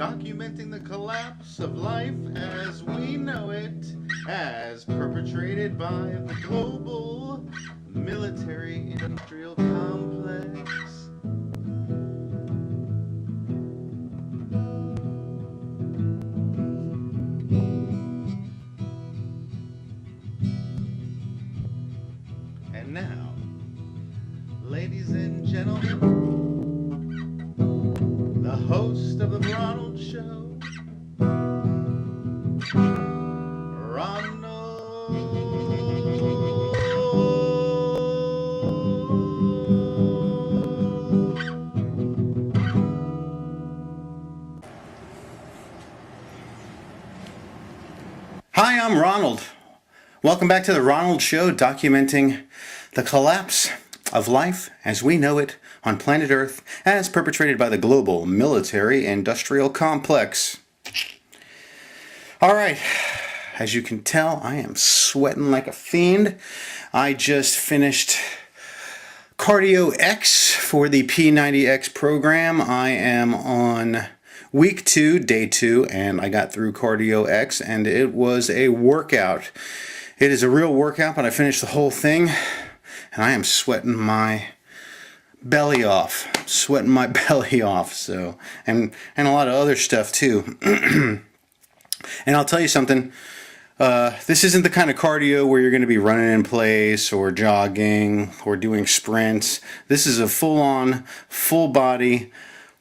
documenting the collapse of life as we know it, as perpetrated by the global military industrial complex. And now, ladies and gentlemen, the host of the Ronald Show, Ronald. Hi, I'm Ronald. Welcome back to the Ronald Show, documenting the collapse of life as we know it on planet Earth as perpetrated by the global military industrial complex. All right, as you can tell, I am sweating like a fiend. I just finished Cardio X for the P90X program. I am on week 2, day 2, and I got through Cardio X, and it was a workout. It is a real workout, but I finished the whole thing, and I am sweating my belly off. So, and a lot of other stuff too. And I'll tell you something. This isn't the kind of cardio where you're going to be running in place or jogging or doing sprints. This is a full-on, full-body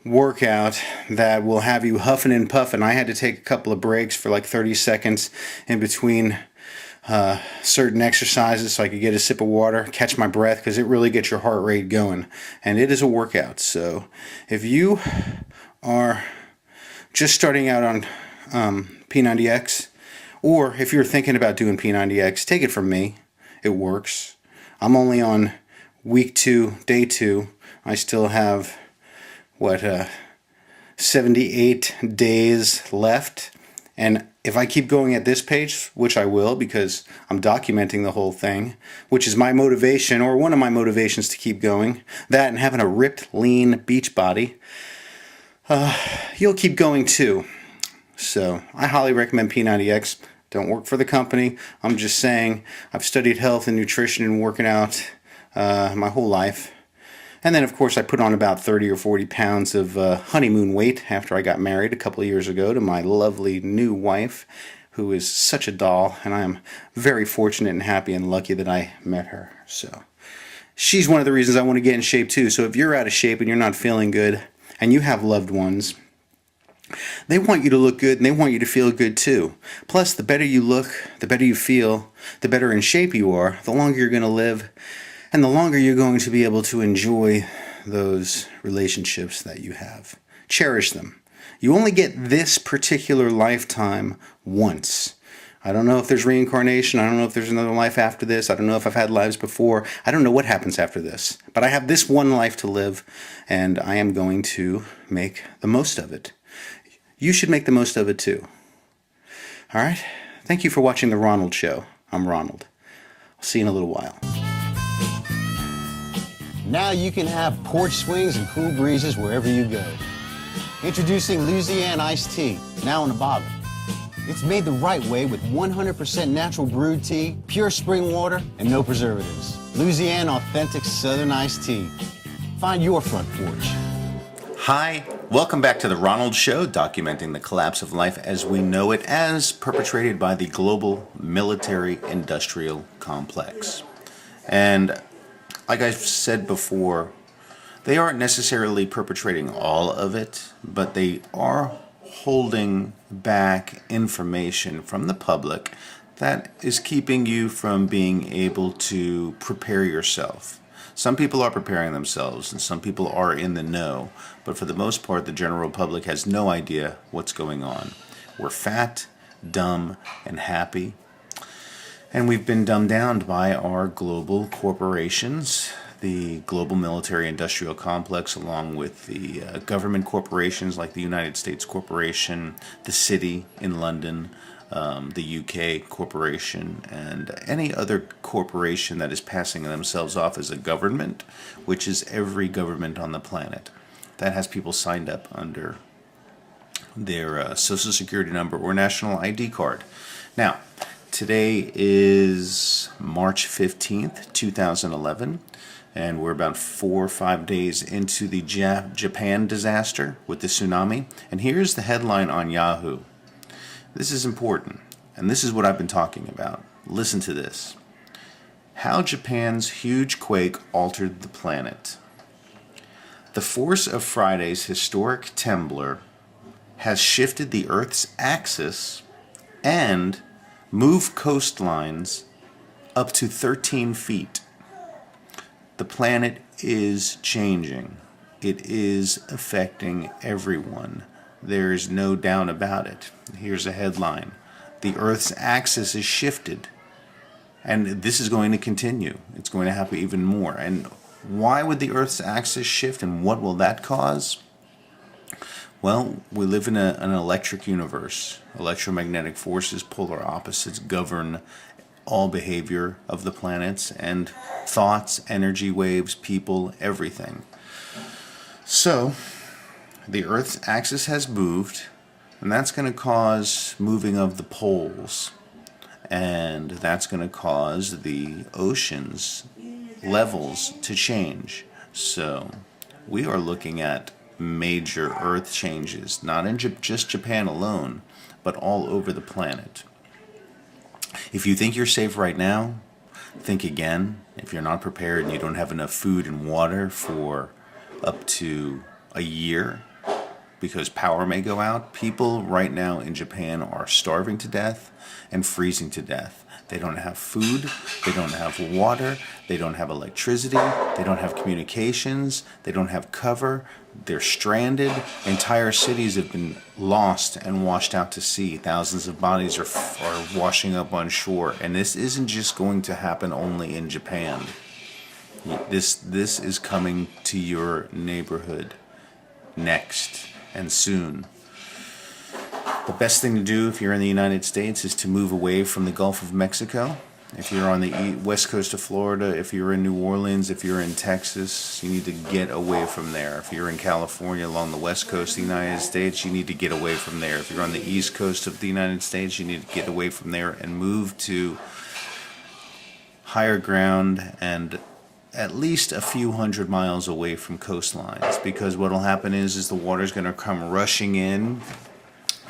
workout that will have you huffing and puffing. I had to take a couple of breaks for like 30 seconds in between certain exercises so I could get a sip of water, catch my breath, because it really gets your heart rate going. And it is a workout. So if you are just starting out on P90X, or if you're thinking about doing P90X, take it from me. It works. I'm only on week 2, day 2. I still have 78 days left, and if I keep going at this pace, which I will because I'm documenting the whole thing, which is my motivation, or one of my motivations to keep going, that and having a ripped, lean beach body, you'll keep going too. So I highly recommend P90X. Don't work for the company. I'm just saying I've studied health and nutrition and working out my whole life. And then, of course, I put on about 30 or 40 pounds of honeymoon weight after I got married a couple of years ago to my lovely new wife, who is such a doll, and I am very fortunate and happy and lucky that I met her. So she's one of the reasons I want to get in shape too. So if you're out of shape and you're not feeling good and you have loved ones, they want you to look good and they want you to feel good too. Plus, the better you look, the better you feel, the better in shape you are, the longer you're going to live, and the longer you're going to be able to enjoy those relationships that you have. Cherish them. You only get this particular lifetime once. I don't know if there's reincarnation. I don't know if there's another life after this. I don't know if I've had lives before. I don't know what happens after this. But I have this one life to live, and I am going to make the most of it. You should make the most of it too. All right? Thank you for watching The Ronald Show. I'm Ronald. I'll see you in a little while. Now you can have porch swings and cool breezes wherever you go. Introducing Louisiana Iced Tea, now in a bottle. It's made the right way with 100% natural brewed tea, pure spring water, and no preservatives. Louisiana Authentic Southern Iced Tea. Find your front porch. Hi, welcome back to the Ronald Show, documenting the collapse of life as we know it as perpetrated by the global military industrial complex. And like I've said before, they aren't necessarily perpetrating all of it, but they are holding back information from the public that is keeping you from being able to prepare yourself. Some people are preparing themselves and some people are in the know, but for the most part the general public has no idea what's going on. We're fat, dumb, and happy. And we've been dumbed down by our global corporations, the global military industrial complex, along with the government corporations like the United States Corporation, the city in London, the UK corporation, and any other corporation that is passing themselves off as a government, which is every government on the planet. That has people signed up under their social security number or national ID card. Now, today is March 15th, 2011, and we're about 4 or 5 days into the Japan disaster with the tsunami. And here's the headline on Yahoo. This is important, and this is what I've been talking about. Listen to this. How Japan's huge quake altered the planet. The force of Friday's historic temblor has shifted the Earth's axis and moved coastlines up to 13 feet. The planet is changing. It is affecting everyone. There is no doubt about it. Here's a headline. The Earth's axis is shifted. And this is going to continue. It's going to happen even more. And why would the Earth's axis shift, and what will that cause? Well, we live in an electric universe. Electromagnetic forces, polar opposites, govern all behavior of the planets, and thoughts, energy waves, people, everything. So, the Earth's axis has moved, and that's going to cause moving of the poles. And that's going to cause the oceans levels to change. So we are looking at major Earth changes, not in just Japan alone, but all over the planet. If you think you're safe right now, think again. If you're not prepared and you don't have enough food and water for up to a year, because power may go out, people right now in Japan are starving to death and freezing to death. They don't have food, they don't have water, they don't have electricity, they don't have communications, they don't have cover, they're stranded. Entire cities have been lost and washed out to sea. Thousands of bodies are washing up on shore. And this isn't just going to happen only in Japan. This is coming to your neighborhood next and soon. The best thing to do if you're in the United States is to move away from the Gulf of Mexico. If you're on the west coast of Florida, if you're in New Orleans, if you're in Texas, you need to get away from there. If you're in California along the west coast of the United States, you need to get away from there. If you're on the east coast of the United States, you need to get away from there and move to higher ground and at least a few hundred miles away from coastlines, because what will happen is the water's going to come rushing in,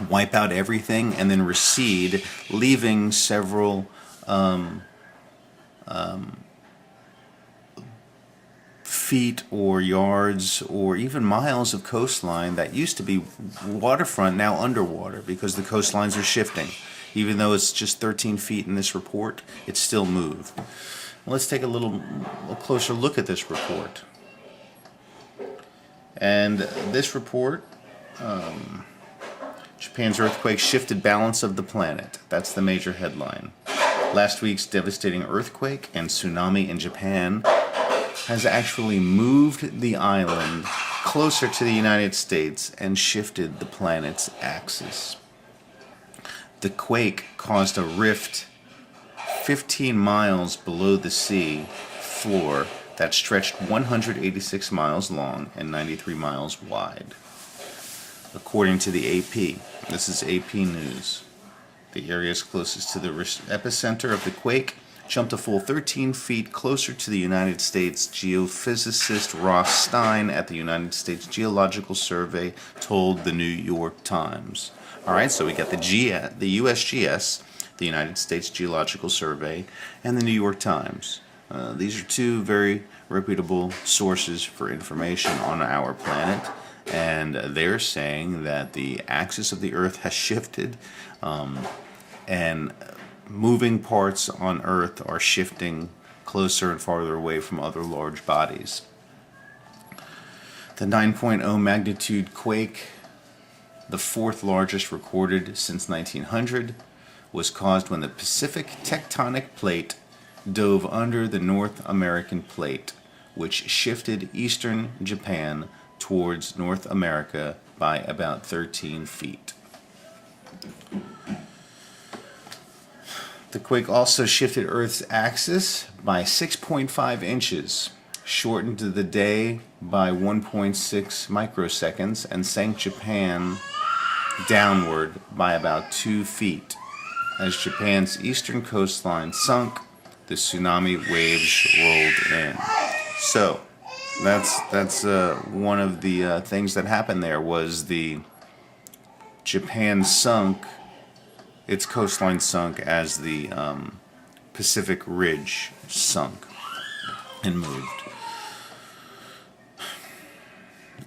wipe out everything, and then recede, leaving several feet or yards or even miles of coastline that used to be waterfront now underwater, because the coastlines are shifting. Even though it's just 13 feet in this report, it's still moved. Let's take a closer look at this report. And this report, Japan's earthquake shifted balance of the planet. That's the major headline. Last week's devastating earthquake and tsunami in Japan has actually moved the island closer to the United States and shifted the planet's axis. The quake caused a rift 15 miles below the sea floor that stretched 186 miles long and 93 miles wide. According to the AP, this is AP News, the areas closest to the epicenter of the quake jumped a full 13 feet closer to the United States. Geophysicist Ross Stein at the United States Geological Survey told the New York Times. All right, so we got the USGS, the United States Geological Survey, and the New York Times. These are two very reputable sources for information on our planet, and they're saying that the axis of the Earth has shifted, and moving parts on Earth are shifting closer and farther away from other large bodies. The 9.0 magnitude quake, the fourth largest recorded since 1900, was caused when the Pacific tectonic plate dove under the North American plate, which shifted eastern Japan towards North America by about 13 feet. The quake also shifted Earth's axis by 6.5 inches, shortened the day by 1.6 microseconds, and sank Japan downward by about 2 feet. As Japan's eastern coastline sunk, the tsunami waves rolled in. So, that's one of the things that happened there was the Japan sunk, its coastline sunk as the Pacific Ridge sunk and moved.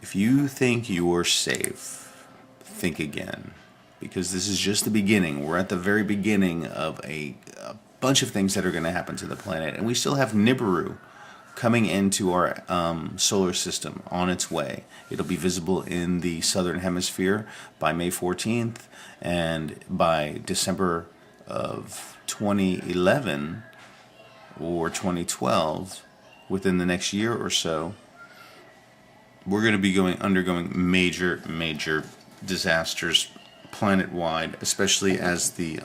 If you think you're safe, think again, because this is just the beginning. We're at the very beginning of a bunch of things that are going to happen to the planet, and we still have Nibiru coming into our solar system on its way. It'll be visible in the southern hemisphere by May 14th, and by December of 2011 or 2012, within the next year or so, we're going to be undergoing major disasters planet-wide, especially as the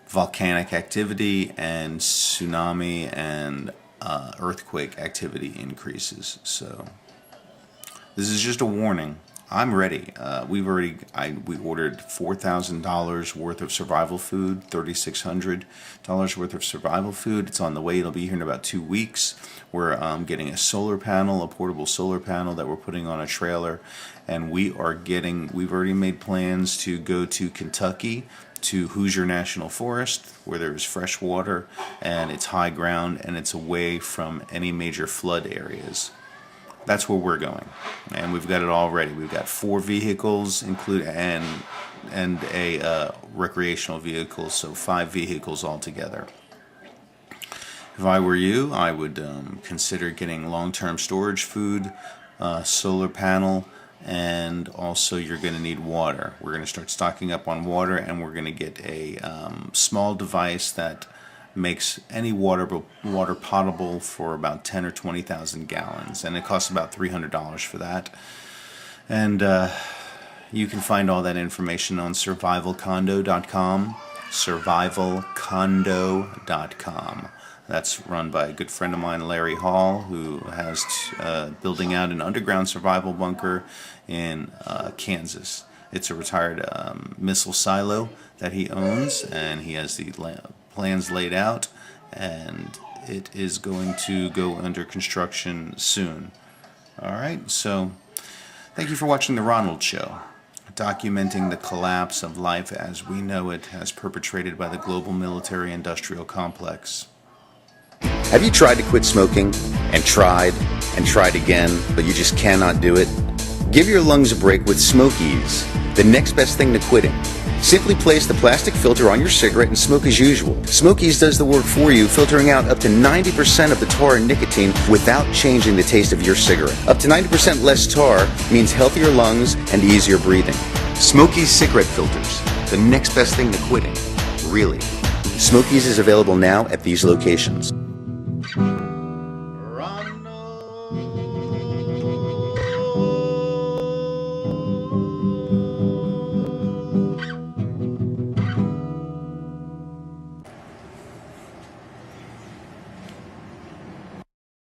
volcanic activity and tsunami and earthquake activity increases. So this is just a warning. I'm ready. We ordered $4,000 worth of survival food, $3,600 worth of survival food. It's on the way. It'll be here in about 2 weeks. We're getting a solar panel, a portable solar panel that we're putting on a trailer, and we've already made plans to go to Kentucky, to Hoosier National Forest, where there's fresh water and it's high ground and it's away from any major flood areas. That's where we're going, and we've got it all ready. We've got 4 vehicles, and a recreational vehicle, so 5 vehicles altogether. If I were you, I would consider getting long-term storage food, solar panel, and also you're going to need water. We're going to start stocking up on water, and we're going to get a small device that makes any water potable for about 10 or 20,000 gallons, and it costs about $300 for that. And you can find all that information on survivalcondo.com. survivalcondo.com. That's run by a good friend of mine, Larry Hall, who has building out an underground survival bunker in Kansas. It's a retired missile silo that he owns, and he has the plans laid out, and it is going to go under construction soon. Alright, so thank you for watching The Ronald Show, documenting the collapse of life as we know it as perpetrated by the global military-industrial complex. Have you tried to quit smoking and tried again, but you just cannot do it? Give your lungs a break with Smokies, the next best thing to quitting. Simply place the plastic filter on your cigarette and smoke as usual. Smokies does the work for you, filtering out up to 90% of the tar and nicotine without changing the taste of your cigarette. Up to 90% less tar means healthier lungs and easier breathing. Smokies cigarette filters, the next best thing to quitting. Really. Smokies is available now at these locations. Ronald.